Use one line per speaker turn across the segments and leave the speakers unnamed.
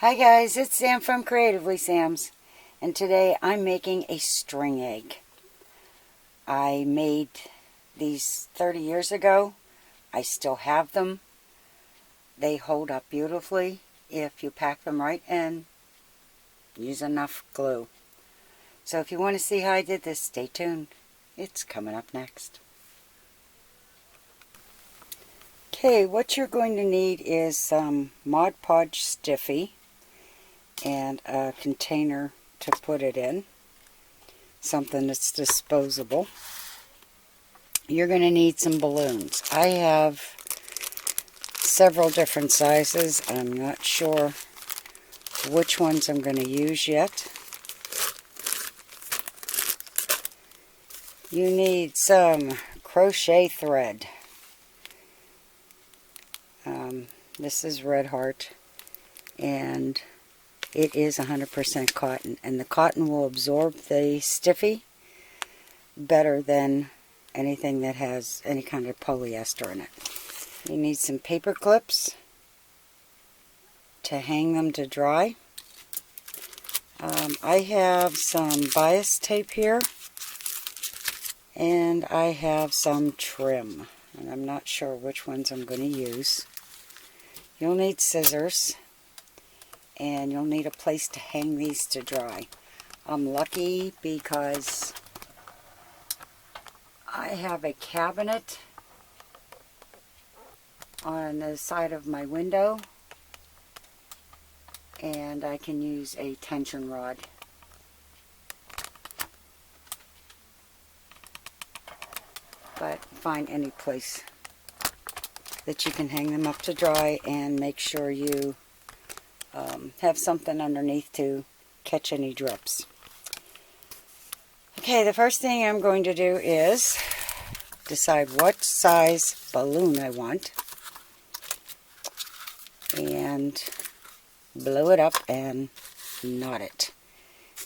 Hi guys, it's Sam from Creatively Sam's, and today I'm making a string egg. I made these 30 years ago. I still have them. They hold up beautifully if you pack them right and use enough glue. So if you want to see how I did this, stay tuned. It's coming up next. Okay, what you're going to need is some Mod Podge Stiffy and a container to put it in, something that's disposable. You're going to need some balloons. I have several different sizes. I'm not sure which ones I'm going to use yet. You need some crochet thread. This is Red Heart, and it is 100% cotton, and the cotton will absorb the stiffy better than anything that has any kind of polyester in it. You need some paper clips to hang them to dry. I have some bias tape here, and I have some trim, and I'm not sure which ones I'm going to use. You'll need scissors, and you'll need a place to hang these to dry. I'm lucky because I have a cabinet on the side of my window, and I can use a tension rod. But find any place that you can hang them up to dry, and make sure you have something underneath to catch any drips. Okay, the first thing I'm going to do is decide what size balloon I want and blow it up and knot it.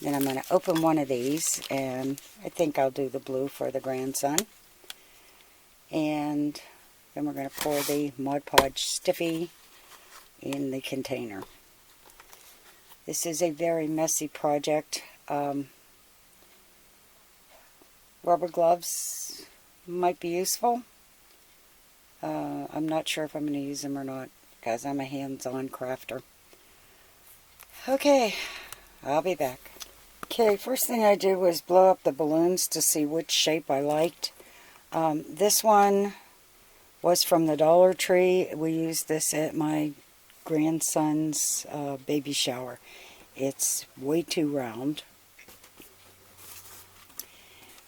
Then I'm going to open one of these, and I think I'll do the blue for the grandson. And then we're going to pour the Mod Podge Stiffy in the container. This is a very messy project. Rubber gloves might be useful. I'm not sure if I'm going to use them or not, because I'm a hands-on crafter. Okay, I'll be back. Okay, first thing I did was blow up the balloons to see which shape I liked. This one was from the Dollar Tree. We used this at my grandson's baby shower. It's way too round.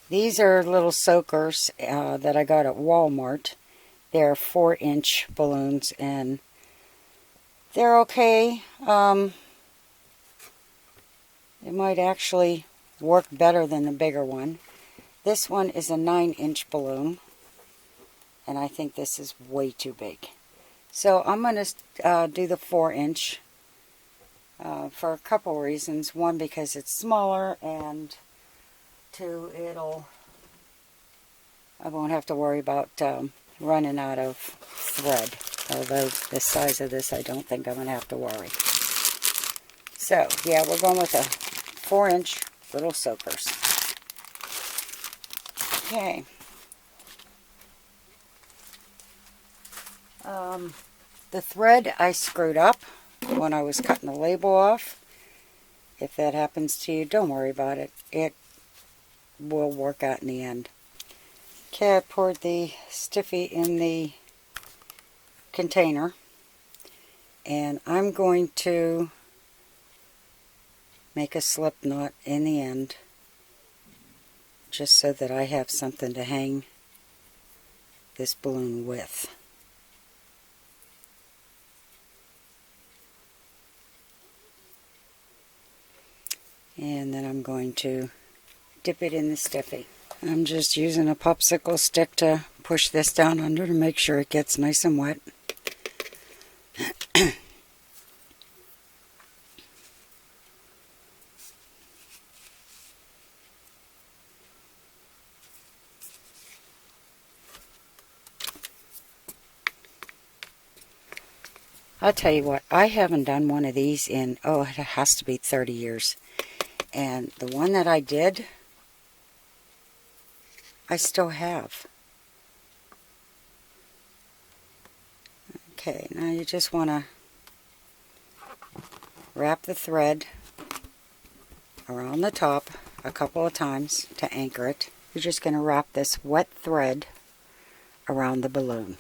These are little soakers that I got at Walmart. They're 4-inch balloons, and they're okay. It might actually work better than the bigger one. This one is a 9-inch balloon, and I think this is way too big. So I'm going to do the 4-inch for a couple reasons. One, because it's smaller, and two, I won't have to worry about running out of thread. Although the size of this, I don't think I'm going to have to worry. So, yeah, we're going with a 4-inch little soakers. Okay. The thread I screwed up when I was cutting the label off. If that happens to you, don't worry about it. It will work out in the end. Okay, I poured the stiffy in the container, and I'm going to make a slip knot in the end, just so that I have something to hang this balloon with. And then I'm going to dip it in the stiffy. I'm just using a popsicle stick to push this down under to make sure it gets nice and wet. I'll tell you what, I haven't done one of these in, oh, it has to be 30 years. And the one that I did, I still have. Okay, now you just want to wrap the thread around the top a couple of times to anchor it. You're just going to wrap this wet thread around the balloon.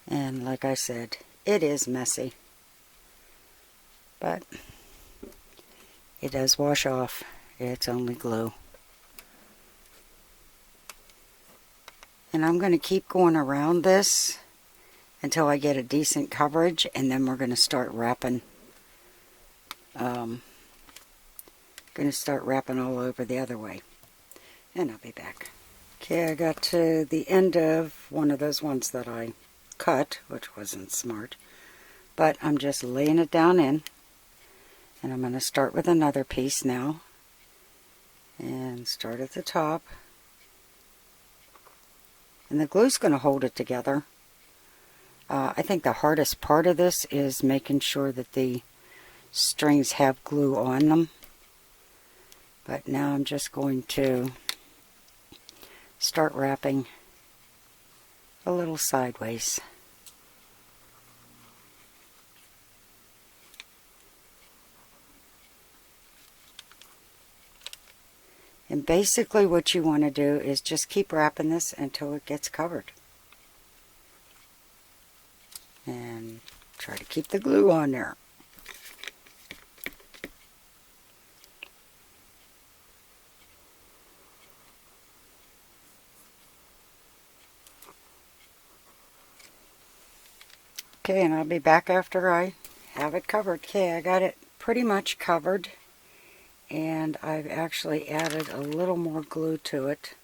And like I said, it is messy, but it does wash off. It's only glue. And I'm going to keep going around this until I get a decent coverage, and then we're going to start wrapping. Going to start wrapping all over the other way. And I'll be back. Okay, I got to the end of one of those ones that I cut, which wasn't smart, but I'm just laying it down in, and I'm going to start with another piece now, and start at the top, and the glue's going to hold it together. I think the hardest part of this is making sure that the strings have glue on them, but now I'm just going to start wrapping a little sideways. And basically what you want to do is just keep wrapping this until it gets covered. And try to keep the glue on there. Okay, and I'll be back after I have it covered. Okay, I got it pretty much covered, and I've actually added a little more glue to it.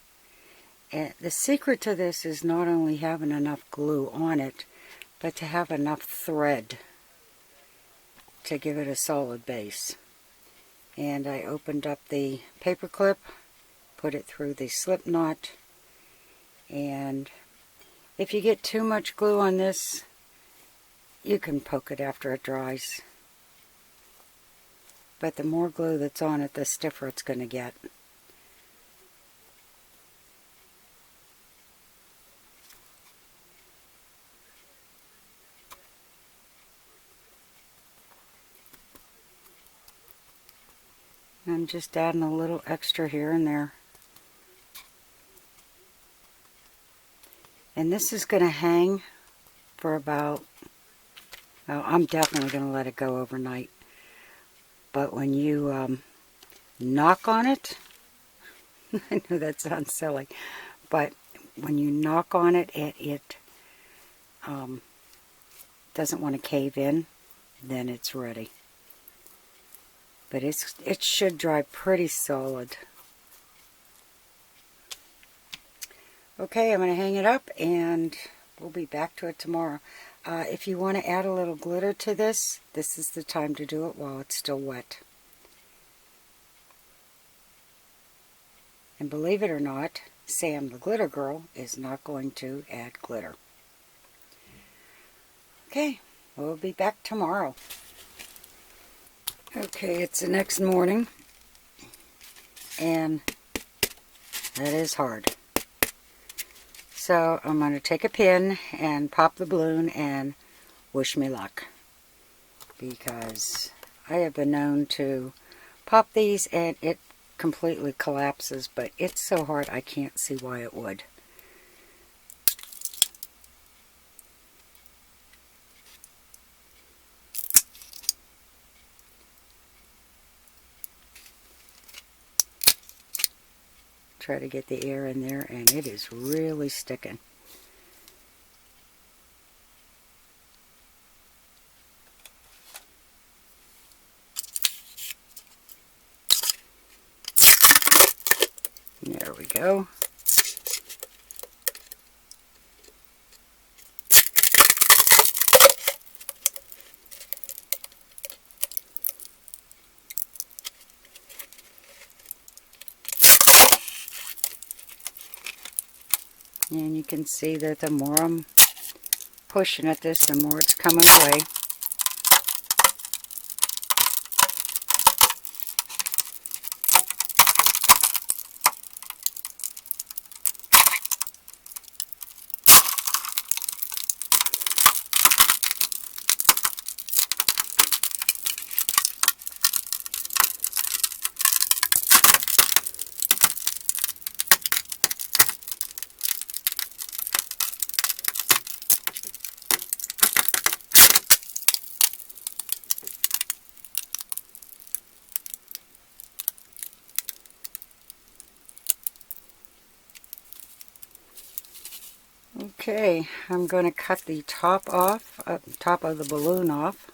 And the secret to this is not only having enough glue on it, but to have enough thread to give it a solid base. And I opened up the paper clip, put it through the slip knot, and if you get too much glue on this, you can poke it after it dries. But the more glue that's on it, the stiffer it's going to get. I'm just adding a little extra here and there. And this is going to hang for about, well, I'm definitely going to let it go overnight. But when you knock on it, I know that sounds silly, but when you knock on it, it doesn't want to cave in, then it's ready. But it should dry pretty solid. Okay, I'm going to hang it up, and we'll be back to it tomorrow. If you want to add a little glitter to this, this is the time to do it while it's still wet. And believe it or not, Sam the Glitter Girl is not going to add glitter. Okay, we'll be back tomorrow. Okay, it's the next morning, and that is hard. So I'm going to take a pin and pop the balloon and wish me luck. Because I have been known to pop these and it completely collapses, but it's so hard I can't see why it would. Try to get the air in there, and it is really sticking. There we go. And you can see that the more I'm pushing at this, the more it's coming away. Okay, I'm going to cut the top off, top of the balloon off.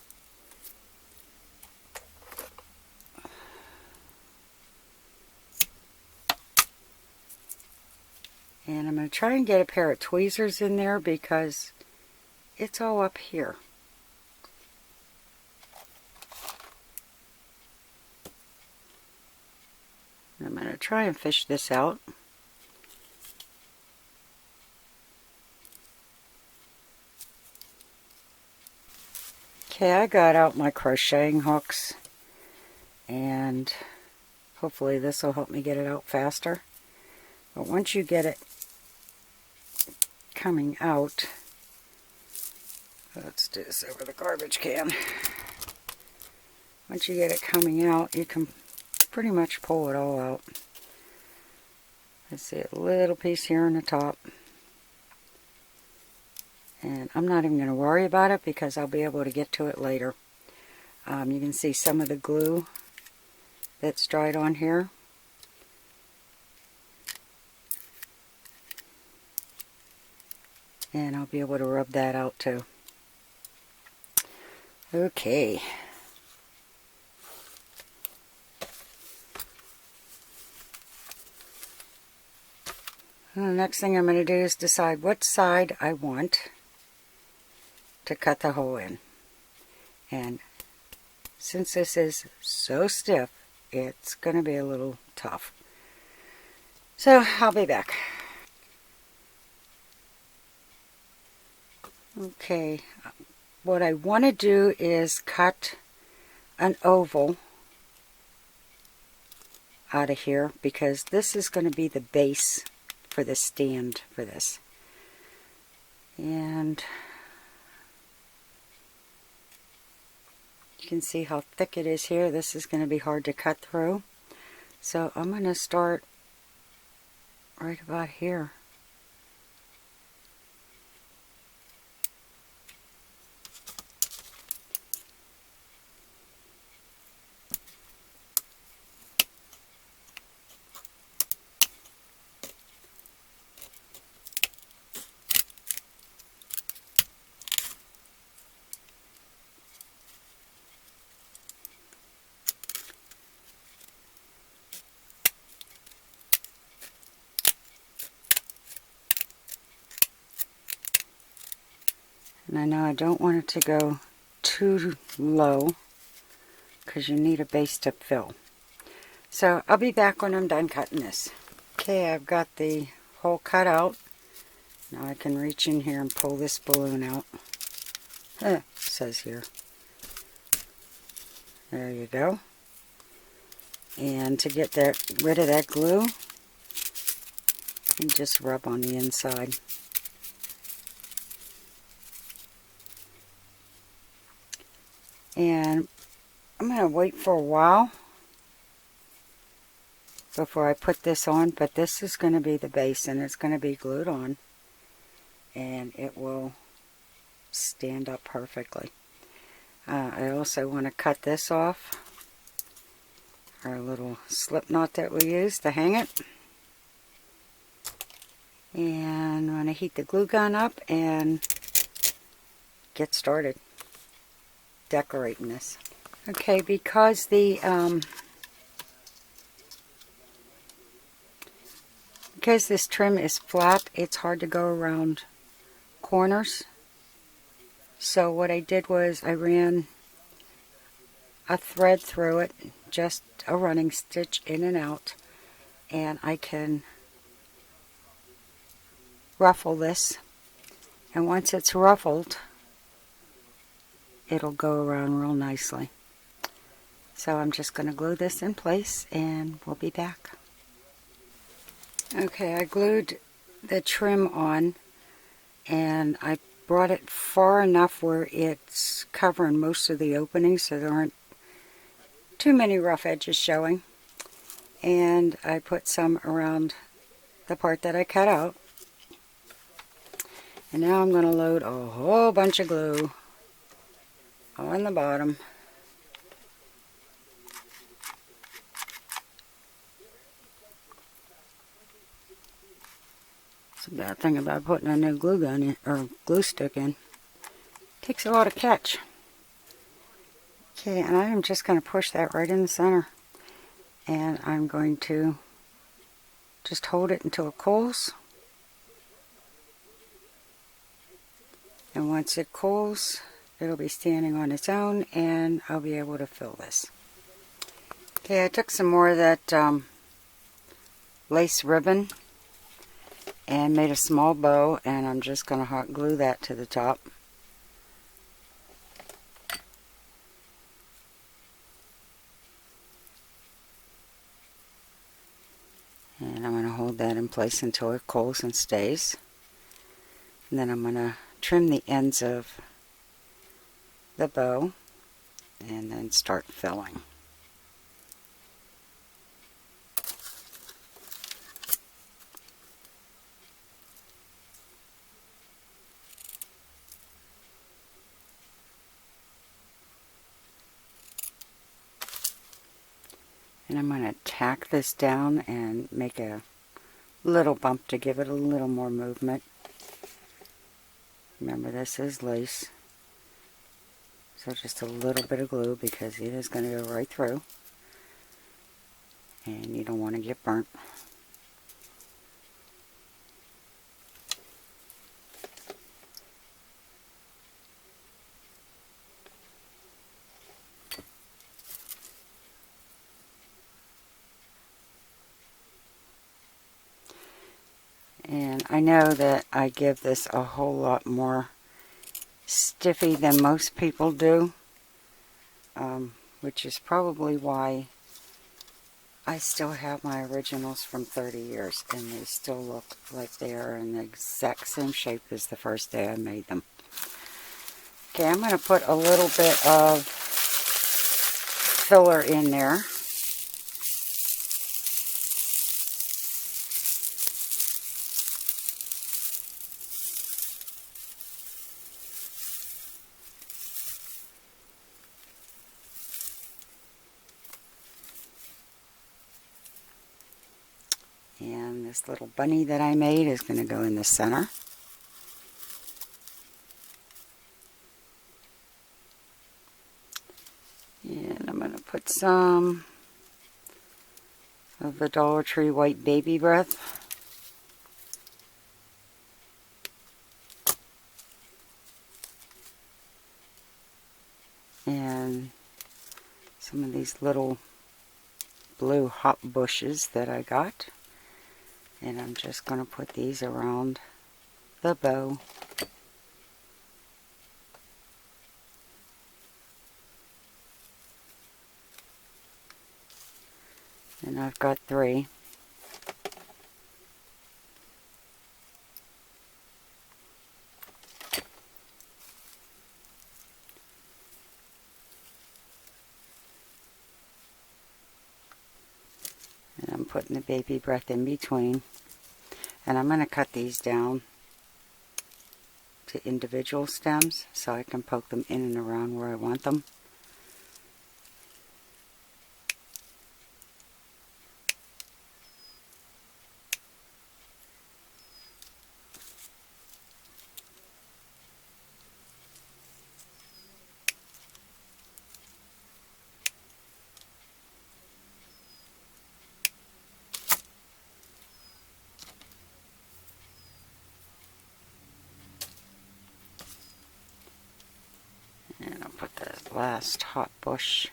And I'm going to try and get a pair of tweezers in there because it's all up here. I'm going to try and fish this out. Okay, I got out my crocheting hooks, and hopefully this will help me get it out faster. But once you get it coming out, let's do this over the garbage can. Once you get it coming out, you can pretty much pull it all out. I see a little piece here on the top. And I'm not even going to worry about it because I'll be able to get to it later. You can see some of the glue that's dried on here. And I'll be able to rub that out too. Okay. And the next thing I'm going to do is decide what side I want to cut the hole in. And since this is so stiff, it's going to be a little tough. So I'll be back. Okay, what I want to do is cut an oval out of here because this is going to be the base for the stand for this. And you can see how thick it is here. This is going to be hard to cut through. So I'm going to start right about here. And I know I don't want it to go too low because you need a base to fill. So I'll be back when I'm done cutting this. Okay, I've got the hole cut out. Now I can reach in here and pull this balloon out. It says here. There you go. And to get rid of that glue, you just rub on the inside. And I'm going to wait for a while before I put this on, but this is going to be the base and it's going to be glued on and it will stand up perfectly. I also want to cut this off, our little slip knot that we use to hang it. And I'm going to heat the glue gun up and get started decorating this. Okay, because because this trim is flat, it's hard to go around corners. So what I did was I ran a thread through it, just a running stitch in and out, and I can ruffle this, and once it's ruffled, it'll go around real nicely. So I'm just going to glue this in place and we'll be back. Okay, I glued the trim on and I brought it far enough where it's covering most of the openings so there aren't too many rough edges showing. And I put some around the part that I cut out. And now I'm going to load a whole bunch of glue on the bottom. It's a bad thing about putting a new glue gun in, or glue stick in. Takes a lot to catch. Okay, and I am just going to push that right in the center. And I'm going to just hold it until it cools. And once it cools, it'll be standing on its own and I'll be able to fill this. Okay, I took some more of that lace ribbon and made a small bow, and I'm just going to hot glue that to the top. And I'm going to hold that in place until it cools and stays. And then I'm going to trim the ends of the bow and then start filling. And I'm going to tack this down and make a little bump to give it a little more movement. Remember, this is lace, so just a little bit of glue because it is going to go right through and you don't want to get burnt. And I know that I give this a whole lot more stiffy than most people do, which is probably why I still have my originals from 30 years and they still look like they are in the exact same shape as the first day I made them. Okay, I'm going to put a little bit of filler in there. And this little bunny that I made is going to go in the center. And I'm going to put some of the Dollar Tree white baby breath. And some of these little blue hop bushes that I got. And I'm just going to put these around the bow. And I've got 3. And I'm putting the baby breath in between. And I'm going to cut these down to individual stems so I can poke them in and around where I want them. And I'll put the last hot bush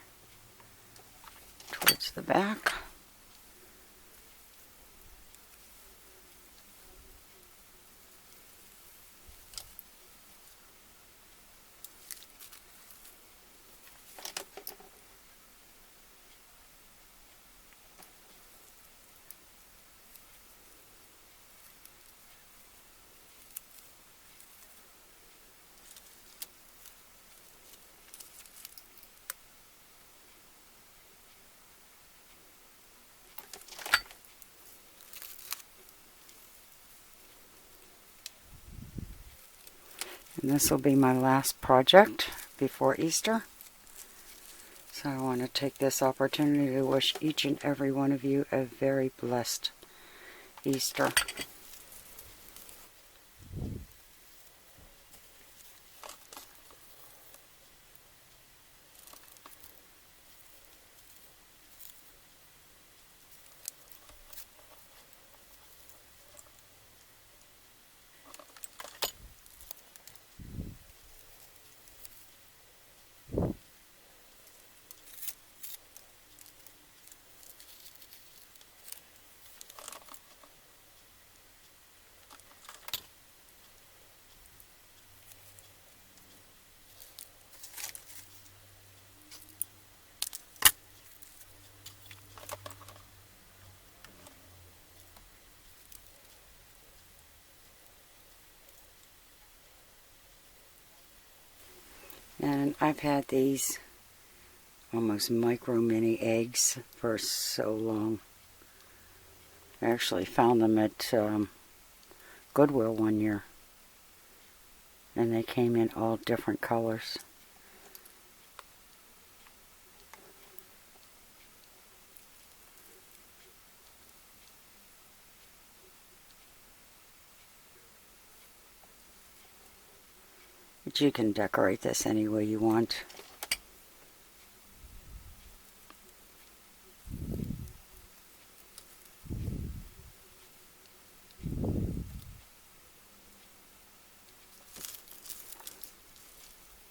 towards the back. And this will be my last project before Easter. So I want to take this opportunity to wish each and every one of you a very blessed Easter. And I've had these almost micro mini eggs for so long. I actually found them at Goodwill one year. And they came in all different colors. But you can decorate this any way you want.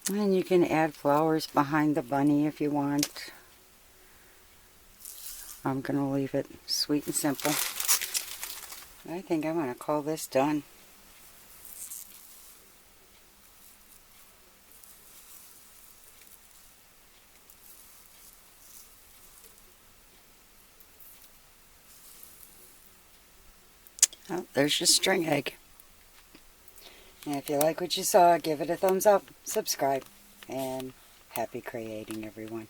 And you can add flowers behind the bunny if you want. I'm going to leave it sweet and simple. I think I'm going to call this done. Oh, there's your string egg. And if you like what you saw, give it a thumbs up, subscribe, and happy creating, everyone.